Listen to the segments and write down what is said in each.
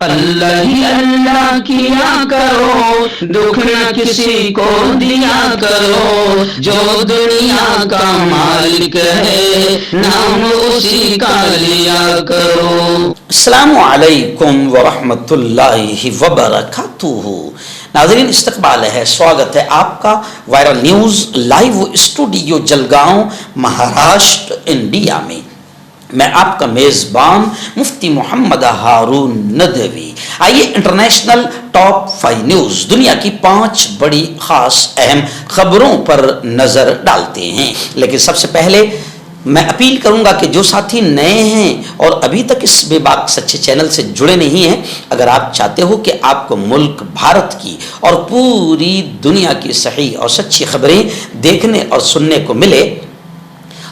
اللہ ہی اللہ کیا کرو، دکھ نہ کسی کو دیا کرو، جو دنیا کا مالک ہے نام اسی کا لیا کرو۔ السلام علیکم ورحمۃ اللہ وبرکاتہ۔ ناظرین استقبال ہے، سواگت ہے آپ کا viral news live studio Jalgaon Maharashtra India میں۔ میں آپ کا میزبان مفتی محمد ہارون ندوی۔ آئیے انٹرنیشنل ٹاپ 5 نیوز، دنیا کی 5 بڑی خاص اہم خبروں پر نظر ڈالتے ہیں۔ لیکن سب سے پہلے میں اپیل کروں گا کہ جو ساتھی نئے ہیں اور ابھی تک اس بے باک سچے چینل سے جڑے نہیں ہیں، اگر آپ چاہتے ہو کہ آپ کو ملک بھارت کی اور پوری دنیا کی صحیح اور سچی خبریں دیکھنے اور سننے کو ملے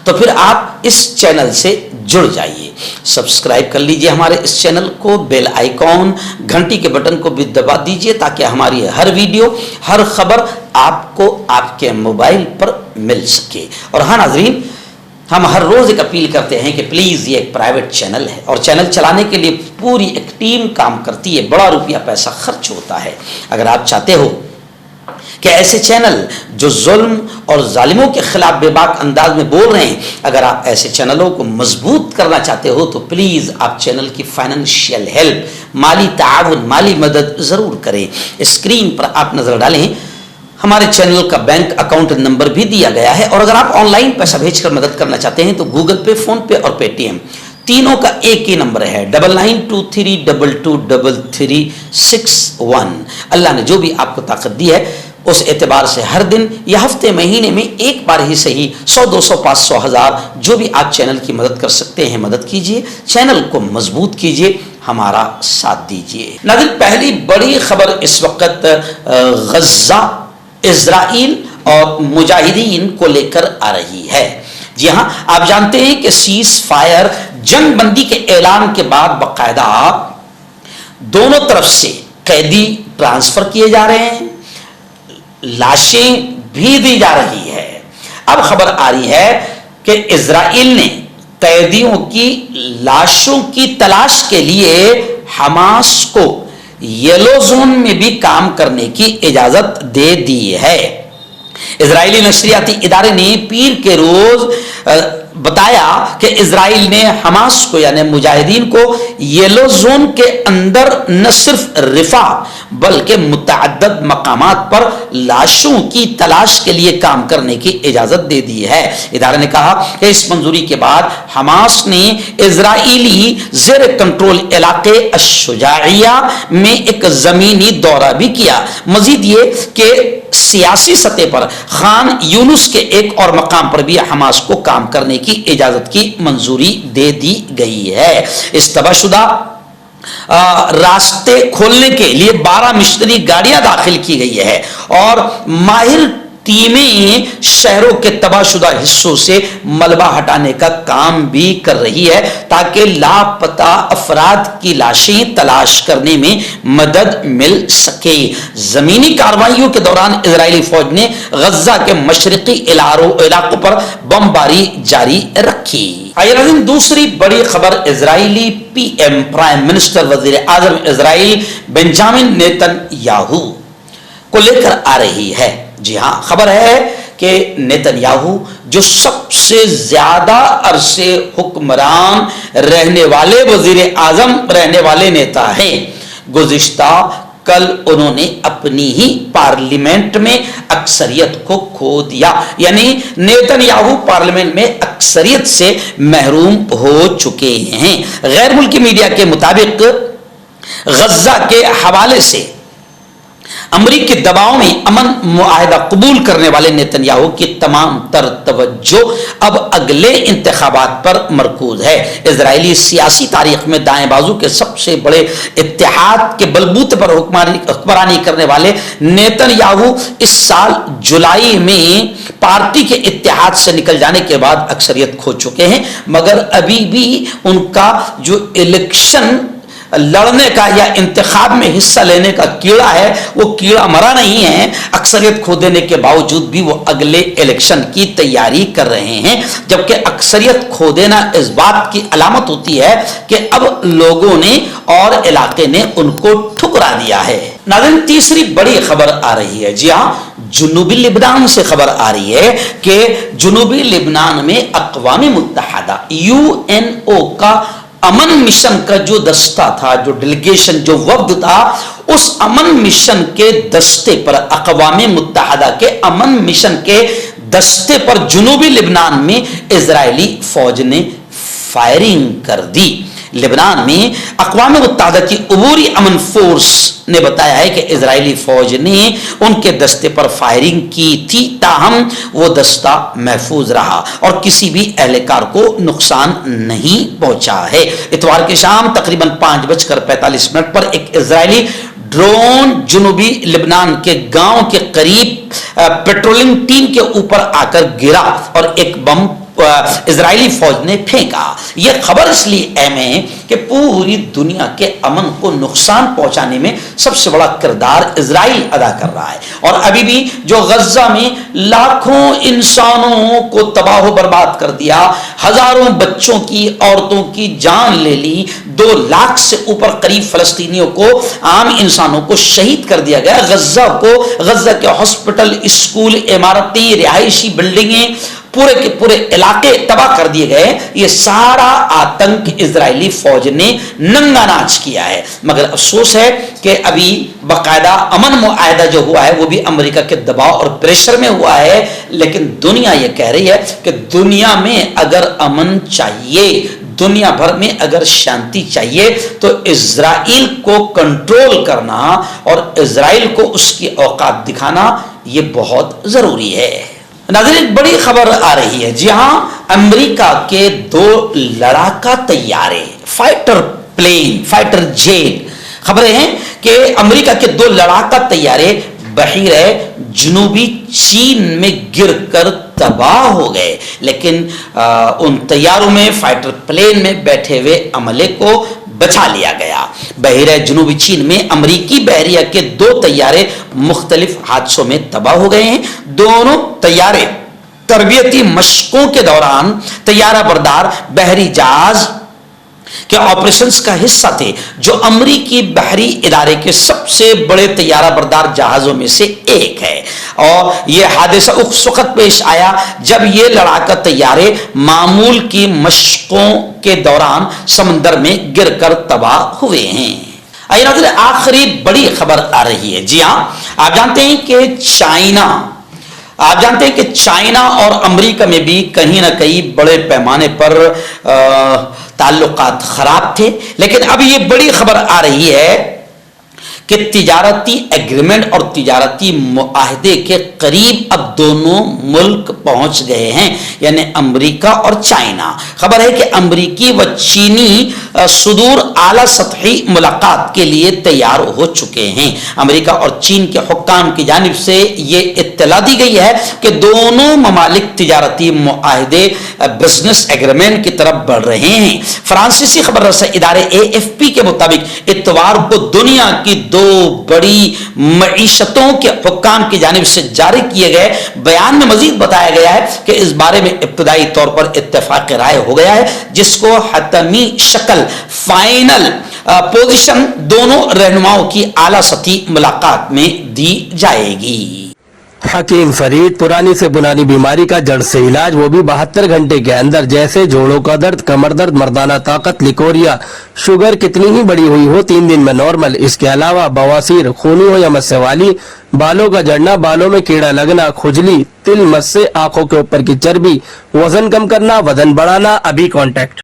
تو پھر آپ اس چینل سے جڑ جائیے۔ سبسکرائب کر لیجئے ہمارے اس چینل کو، بیل آئیکن گھنٹی کے بٹن کو بھی دبا دیجئے تاکہ ہماری ہر ویڈیو، ہر خبر آپ کو آپ کے موبائل پر مل سکے۔ اور ہاں ناظرین، ہم ہر روز ایک اپیل کرتے ہیں کہ پلیز یہ ایک پرائیویٹ چینل ہے اور چینل چلانے کے لیے پوری ایک ٹیم کام کرتی ہے، بڑا روپیہ پیسہ خرچ ہوتا ہے۔ اگر آپ چاہتے ہو کہ ایسے چینل جو ظلم اور ظالموں کے خلاف بے باک انداز میں بول رہے ہیں، اگر آپ ایسے چینلوں کو مضبوط کرنا چاہتے ہو تو پلیز آپ چینل کی فائنینشیل ہیلپ، مالی تعاون، مالی مدد ضرور کریں۔ اسکرین پر آپ نظر ڈالیں، ہمارے چینل کا بینک اکاؤنٹ نمبر بھی دیا گیا ہے، اور اگر آپ آن لائن پیسہ بھیج کر مدد کرنا چاہتے ہیں تو گوگل پے، فون پے اور پے ٹی ایم تینوں کا ایک ہی نمبر ہے، 9923223361۔ اللہ نے جو بھی آپ کو طاقت دی ہے اس اعتبار سے ہر دن یا ہفتے مہینے میں ایک بار ہی صحیح 100 200 500 1000 جو بھی آپ چینل کی مدد کر سکتے ہیں مدد کیجئے، چینل کو مضبوط کیجئے، ہمارا ساتھ دیجئے۔ ناظرین، پہلی بڑی خبر اس وقت غزہ، اسرائیل اور مجاہدین کو لے کر آ رہی ہے۔ جی ہاں، آپ جانتے ہیں کہ سیز فائر، جنگ بندی کے اعلان کے بعد باقاعدہ دونوں طرف سے قیدی ٹرانسفر کیے جا رہے ہیں، لاشیں بھی دی جا رہی ہے۔ اب خبر آ رہی ہے کہ اسرائیل نے قیدیوں کی لاشوں کی تلاش کے لیے حماس کو یلو زون میں بھی کام کرنے کی اجازت دے دی ہے۔ اسرائیلی نشریاتی ادارے نے پیر کے روز بتایا کہ اسرائیل نے حماس کو یعنی مجاہدین کو یلو زون کے اندر نہ صرف رفح بلکہ متعدد مقامات پر لاشوں کی تلاش کے لیے کام کرنے کی اجازت دے دی ہے۔ ادارے نے کہا کہ اس منظوری کے بعد حماس نے اسرائیلی زیر کنٹرول علاقے الشجاعیہ میں ایک زمینی دورہ بھی کیا۔ مزید یہ کہ سیاسی سطح پر خان یونس کے ایک اور مقام پر بھی حماس کو کام کرنے کی اجازت کی منظوری دے دی گئی ہے۔ اس تباہ شدہ راستے کھولنے کے لیے 12 مشنری گاڑیاں داخل کی گئی ہے اور ماہر ٹیمیں شہروں کے تباہ شدہ حصوں سے ملبہ ہٹانے کا کام بھی کر رہی ہے تاکہ لاپتہ افراد کی لاشیں تلاش کرنے میں مدد مل سکے۔ زمینی کارروائیوں کے دوران اسرائیلی فوج نے غزہ کے مشرقی علاقوں پر بمباری جاری رکھی۔ دوسری بڑی خبر اسرائیلی پی ایم پرائم منسٹر وزیر اعظم اسرائیل بنجامن نیتن یاہو کو لے کر آ رہی ہے۔ جی ہاں، خبر ہے کہ نیتن یاہو جو سب سے زیادہ عرصے حکمران رہنے والے وزیر اعظم رہنے والے نیتا ہیں، گزشتہ کل انہوں نے اپنی ہی پارلیمنٹ میں اکثریت کو کھو دیا، یعنی نیتن یاہو پارلیمنٹ میں اکثریت سے محروم ہو چکے ہیں۔ غیر ملکی میڈیا کے مطابق غزہ کے حوالے سے امریکی دباؤ میں امن معاہدہ قبول کرنے والے نیتن یاہو کی تمام تر توجہ اب اگلے انتخابات پر مرکوز ہے۔ اسرائیلی سیاسی تاریخ میں دائیں بازو کے سب سے بڑے اتحاد کے بلبوتے پر حکمرانی کرنے والے نیتن یاہو اس سال جولائی میں پارٹی کے اتحاد سے نکل جانے کے بعد اکثریت کھو چکے ہیں، مگر ابھی بھی ان کا جو الیکشن لڑنے کا یا انتخاب میں حصہ لینے کا کیڑا ہے وہ کیڑا مرا نہیں ہے. اکثریت کھو دینے کے باوجود بھی وہ اگلے الیکشن کی تیاری کر رہے ہیں, جبکہ اکثریت کھو دینا اس بات کی علامت ہوتی ہے کہ اب لوگوں نے اور علاقے نے ان کو ٹھکرا دیا ہے. ناظرین, تیسری بڑی خبر آ رہی ہے. جی ہاں, جنوبی لبنان سے خبر آ رہی ہے کہ جنوبی لبنان میں اقوام متحدہ UNO کا امن مشن کا جو دستہ تھا, جو ڈیلیگیشن, جو وفد تھا, اس امن مشن کے دستے پر, اقوام متحدہ کے امن مشن کے دستے پر جنوبی لبنان میں اسرائیلی فوج نے فائرنگ کر دی. لبنان میں اقوام متحدہ کی عبوری امن فورس نے بتایا ہے کہ اسرائیلی فوج نے ان کے دستے پر فائرنگ کی تھی, تاہم وہ دستہ محفوظ رہا اور کسی بھی اہلکار کو نقصان نہیں پہنچا ہے. اتوار کی شام تقریباً 5:45 پر ایک اسرائیلی ڈرون جنوبی لبنان کے گاؤں کے قریب پیٹرولنگ ٹیم کے اوپر آ کر گرا اور ایک بم اسرائیلی فوج نے پھینکا. یہ خبر اس لیے اہم ہے کہ پوری دنیا کے امن کو نقصان پہنچانے میں سب سے بڑا کردار اسرائیل ادا کر رہا ہے, اور ابھی بھی جو غزہ میں لاکھوں انسانوں کو تباہ و برباد کر دیا, ہزاروں بچوں کی, عورتوں کی جان لے لی, 2 لاکھ سے اوپر قریب فلسطینیوں کو, عام انسانوں کو شہید کر دیا گیا. غزہ کے ہاسپٹل, اسکول, عمارتیں, رہائشی بلڈنگیں, پورے کے پورے علاقے تباہ کر دیے گئے. یہ سارا آتنک اسرائیلی فوج نے ننگا ناچ کیا ہے. مگر افسوس ہے کہ ابھی باقاعدہ امن معاہدہ جو ہوا ہے وہ بھی امریکہ کے دباؤ اور پریشر میں ہوا ہے, لیکن دنیا یہ کہہ رہی ہے کہ دنیا میں اگر امن چاہیے, دنیا بھر میں اگر شانتی چاہیے, تو اسرائیل کو کنٹرول کرنا اور اسرائیل کو اس کی اوقات دکھانا یہ بہت ضروری ہے. ناظرین, بڑی خبر آ رہی ہے. جی ہاں, امریکہ کے 2 لڑاکا طیارے, فائٹر جیٹ, خبریں ہیں کہ امریکہ کے 2 لڑاکا طیارے بحیرہ جنوبی چین میں گر کر تباہ ہو گئے, لیکن ان طیاروں میں, فائٹر پلین میں بیٹھے ہوئے عملے کو بچا لیا گیا. بحیرہ جنوبی چین میں امریکی بحریہ کے 2 طیارے مختلف حادثوں میں تباہ ہو گئے ہیں. دونوں طیارے تربیتی مشقوں کے دوران طیارہ بردار بحری جہاز کے آپریشنز کا حصہ تھے, جو امریکی بحری ادارے کے سب سے بڑے طیارہ بردار جہازوں میں سے ایک ہے. اور یہ حادثہ اس وقت پیش آیا جب یہ لڑاکا طیارے معمول کی مشقوں کے دوران سمندر میں گر کر تباہ ہوئے ہیں. آئیے ناظرین, آخری بڑی خبر آ رہی ہے. جی ہاں, آپ جانتے ہیں کہ چائنا اور امریکہ میں بھی کہیں نہ کہیں بڑے پیمانے پر تعلقات خراب تھے, لیکن اب یہ بڑی خبر آ رہی ہے کہ تجارتی ایگریمنٹ اور تجارتی معاہدے کے قریب اب دونوں ملک پہنچ گئے ہیں, یعنی امریکہ اور چائنا. خبر ہے کہ امریکی و چینی صدور اعلی سطحی ملاقات کے لیے تیار ہو چکے ہیں. امریکہ اور چین کے حکام کی جانب سے یہ اطلاع دی گئی ہے کہ دونوں ممالک تجارتی معاہدے, بزنس ایگریمنٹ کی طرف بڑھ رہے ہیں. فرانسیسی خبر رساں ادارے AFP کے مطابق اتوار کو دنیا کی 2 بڑی معیشتوں کے حکام کی جانب سے جاری کیے گئے بیان میں مزید بتایا گیا ہے کہ اس بارے میں ابتدائی طور پر اتفاق رائے ہو گیا ہے, جس کو حتمی شکل, فائنل پوزیشن دونوں رہنماؤں کی اعلیٰ سطحی ملاقات میں دی جائے گی. حکیم فرید, پرانی سے پرانی بیماری کا جڑ سے علاج, وہ بھی 72 گھنٹے کے اندر, جیسے جوڑوں کا درد, کمر درد, مردانہ طاقت, لیکوریا, شوگر کتنی ہی بڑی ہوئی ہو 3 دن میں نارمل. اس کے علاوہ بواسیر, خونی ہو یا مسے والی, بالوں کا جڑنا, بالوں میں کیڑا لگنا, کھجلی, تل مسے, آنکھوں کے اوپر کی چربی, وزن کم کرنا, وزن بڑھانا, ابھی کانٹیکٹ.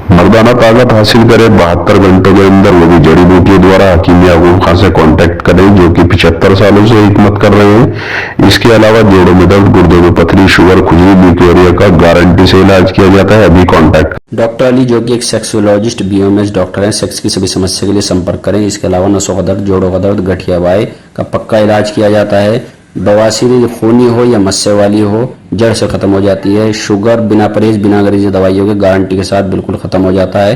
مردانہ طاقت حاصل کرے 72 گھنٹوں کے اندر, وہ بھی جڑی بوٹیوں دوارا. حکیم یعقوب خان سے کانٹیکٹ کریں جو کہ 75 سالوں سے حکمت کر رہے ہیں. اس کے علاوہ جوڑوں میں درد, گردوں میں پتھری, شوگر, کھجلی, لیکوریا کا گارنٹی سے علاج کیا جاتا ہے. ابھی کانٹیکٹ. ڈاکٹر علی جو کہ ایک سیکسولوجسٹ BOMS ڈاکٹر ہیں, سیکس کی سبھی سمسیا کے لیے سمپرک کریں. اس کے علاوہ نسوں کا درد, جوڑوں کا درد, گٹھیا وائے کا پکا علاج کیا جاتا ہے. بواسیر خونی ہو یا مسے والی ہو, جڑ سے ختم ہو جاتی ہے. شوگر بنا پرہیز, بنا غریزی دوائیوں کے گارنٹی کے ساتھ بالکل ختم ہو جاتا ہے.